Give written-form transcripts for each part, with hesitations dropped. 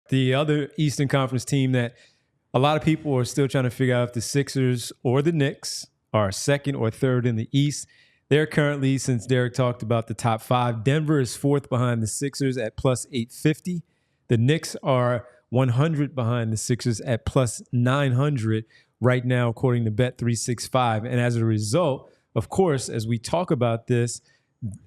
The other Eastern Conference team that a lot of people are still trying to figure out if the Sixers or the Knicks are second or third in the East. They're currently, since Derek talked about the top five, Denver is fourth behind the Sixers at plus 850. The Knicks are 100 behind the Sixers at plus 900 right now, according to Bet365. And as a result, of course, as we talk about this,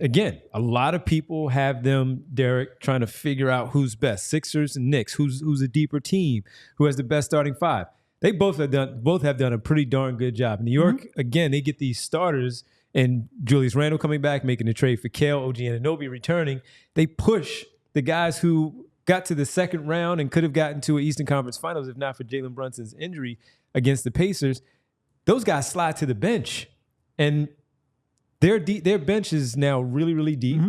again, a lot of people have them, Derek, trying to figure out who's best. Sixers and Knicks, who's a deeper team, who has the best starting five. They both have done a pretty darn good job. New York, again, they get these starters, and Julius Randle coming back, making a trade for Kale, OG Anunoby returning. They push the guys who got to the second round and could have gotten to an Eastern Conference Finals if not for Jalen Brunson's injury against the Pacers. Those guys slide to the bench, and their bench is now really, really deep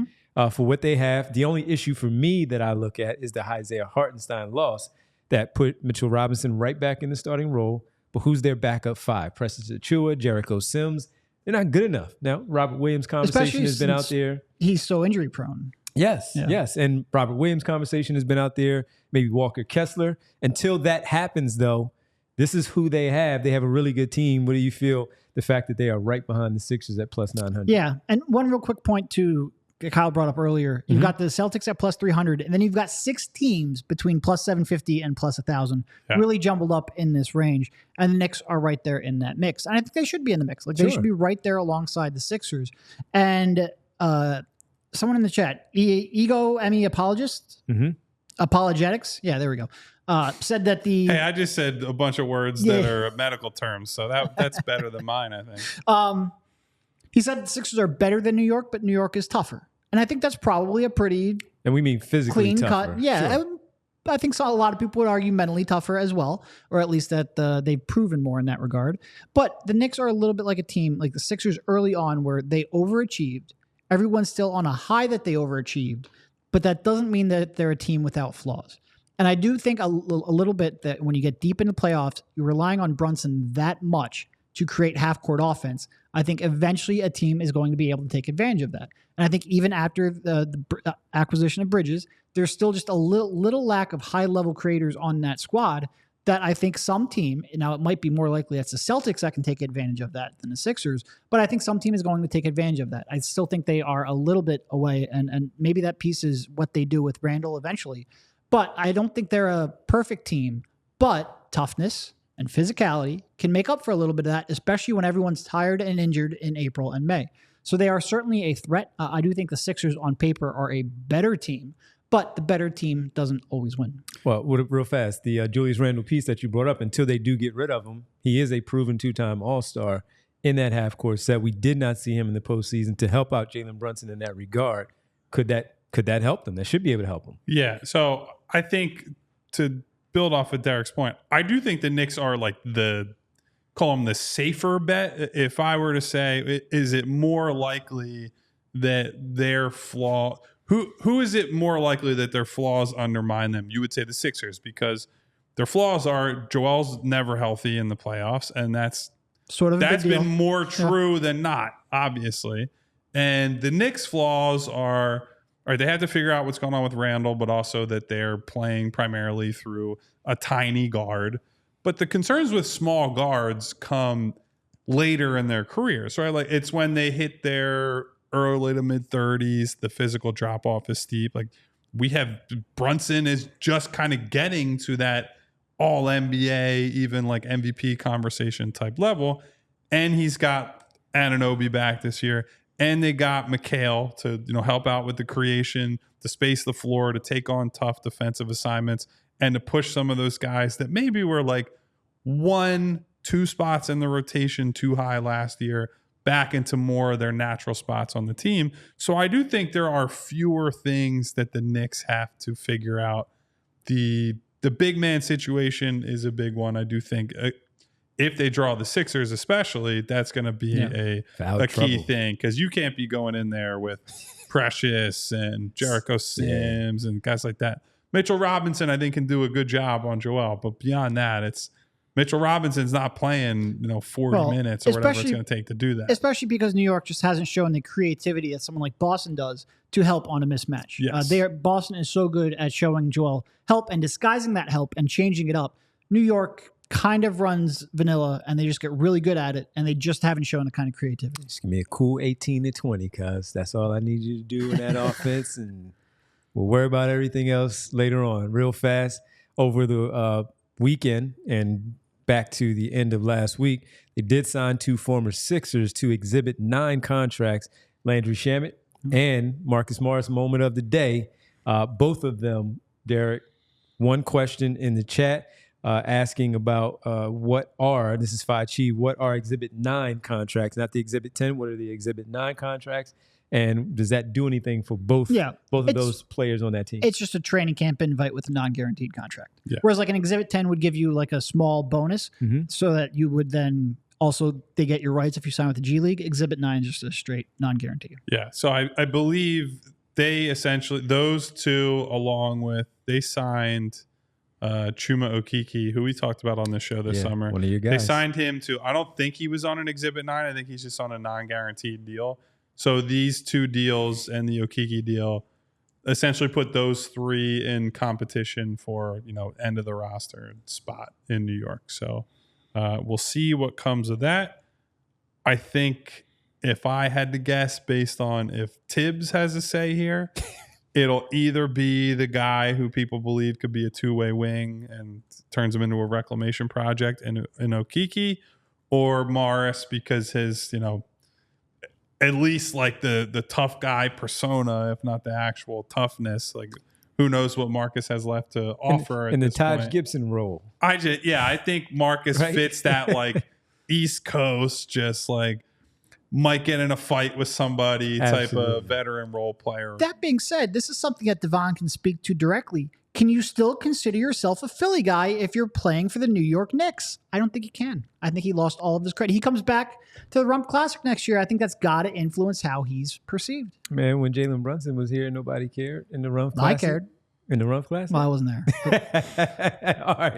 for what they have. The only issue for me that I look at is the Isaiah Hartenstein loss that put Mitchell Robinson right back in the starting role. But who's their backup five? Precious Achiuwa, Jericho Sims. They're not good enough. Now, Robert Williams' conversation has been out there. He's so injury prone. Yes. And Robert Williams' conversation has been out there. Maybe Walker Kessler. Until that happens, though, this is who they have. They have a really good team. What do you feel the fact that they are right behind the Sixers at plus 900? Yeah. And one real quick point too, Kyle brought up earlier. You've got the Celtics at plus 300, and then you've got 6 teams between plus 750 and plus 1,000, really jumbled up in this range. And the Knicks are right there in that mix. And I think they should be in the mix. Like they should be right there alongside the Sixers. And someone in the chat, Ego Emmy Apologist, Apologetics. Yeah, there we go. Said that Hey, I just said a bunch of words that are medical terms, so that's better than mine, I think. He said the Sixers are better than New York, but New York is tougher. And I think that's probably a pretty and we mean physically clean tougher. cut. Yeah, I think a lot of people would argue mentally tougher as well, or at least that they've proven more in that regard. But the Knicks are a little bit like a team, like the Sixers early on, where they overachieved. Everyone's still on a high that they overachieved, but that doesn't mean that they're a team without flaws. And I do think a little bit that when you get deep into playoffs, you're relying on Brunson that much to create half-court offense. I think eventually a team is going to be able to take advantage of that. And I think even after the acquisition of Bridges, there's still just a little lack of high-level creators on that squad that I think some team, now it might be more likely that's the Celtics that can take advantage of that than the Sixers, but I think some team is going to take advantage of that. I still think they are a little bit away, and maybe that piece is what they do with Randall eventually. But I don't think they're a perfect team, but toughness and physicality can make up for a little bit of that, especially when everyone's tired and injured in April and May. So they are certainly a threat. I do think the Sixers on paper are a better team, but the better team doesn't always win. Well, real fast, the Julius Randle piece that you brought up, until they do get rid of him, he is a proven 2-time All-Star in that half-court set. We did not see him in the postseason to help out Jalen Brunson in that regard. Could that help them? That should be able to help them. Yeah, so I think to build off of Derek's point, I do think the Knicks are like call them the safer bet. If I were to say, is it more likely that their flaw, who is it more likely that their flaws undermine them? You would say the Sixers, because their flaws are Joel's never healthy in the playoffs, and that's been more true than not, obviously. And the Knicks' flaws are they have to figure out what's going on with Randall, but also that they're playing primarily through a tiny guard. But the concerns with small guards come later in their careers, right? Like it's when they hit their early to mid 30s, the physical drop off is steep. Like we have Brunson is just kind of getting to that all NBA, even like MVP conversation type level. And he's got Anunoby back this year. And they got Mikal to help out with the creation, to space the floor, to take on tough defensive assignments, and to push some of those guys that maybe were like 1-2 spots in the rotation too high last year back into more of their natural spots on the team. So I do think there are fewer things that the Knicks have to figure out. The big man situation is a big one. I do think if they draw the Sixers especially, that's going to be a key thing, because you can't be going in there with Precious and Jericho Sims and guys like that. Mitchell Robinson, I think, can do a good job on Joel, but beyond that, it's Mitchell Robinson's not playing, 40 minutes or whatever it's going to take to do that. Especially because New York just hasn't shown the creativity that someone like Boston does to help on a mismatch. Yes. Boston is so good at showing Joel help and disguising that help and changing it up. New York kind of runs vanilla, and they just get really good at it, and they just haven't shown the kind of creativity. Just give me a cool 18 to 20, cuz that's all I need you to do in that offense, and we'll worry about everything else later on. Real fast, over the weekend and back to the end of last week, they did sign 2 former Sixers to Exhibit 9 contracts, Landry Shamet and Marcus Morris. Moment of the day, both of them, Derek, one question in the chat, asking about this is PHLY, what are Exhibit 9 contracts, not the Exhibit 10, what are the Exhibit 9 contracts? And does that do anything for both of those players on that team? It's just a training camp invite with a non-guaranteed contract. Yeah. Whereas like an Exhibit 10 would give you like a small bonus so that you would then also, they get your rights if you sign with the G League. Exhibit 9 is just a straight non-guarantee. Yeah, so I believe they essentially, those two along with, they signed Chuma Okeke, who we talked about on the show this summer. One of your guys. They signed him to, I don't think he was on an Exhibit 9. I think he's just on a non-guaranteed deal. So these 2 deals and the Okeke deal essentially put those 3 in competition for, end of the roster spot in New York. So we'll see what comes of that. I think if I had to guess based on if Tibbs has a say here, it'll either be the guy who people believe could be a 2-way wing and turns him into a reclamation project in Okeke, or Morris because his, at least like the tough guy persona, if not the actual toughness, like who knows what Marcus has left to offer. In the Taj point. Gibson role. I think Marcus fits that like East Coast, just like might get in a fight with somebody type of veteran role player. That being said, this is something that Devon can speak to directly. Can you still consider yourself a Philly guy if you're playing for the New York Knicks? I don't think you can. I think he lost all of his credit. He comes back to the Rump Classic next year. I think that's got to influence how he's perceived. Man, when Jalen Brunson was here, nobody cared in the Rump Classic. I cared. In the Rump Classic? Well, I wasn't there. All right.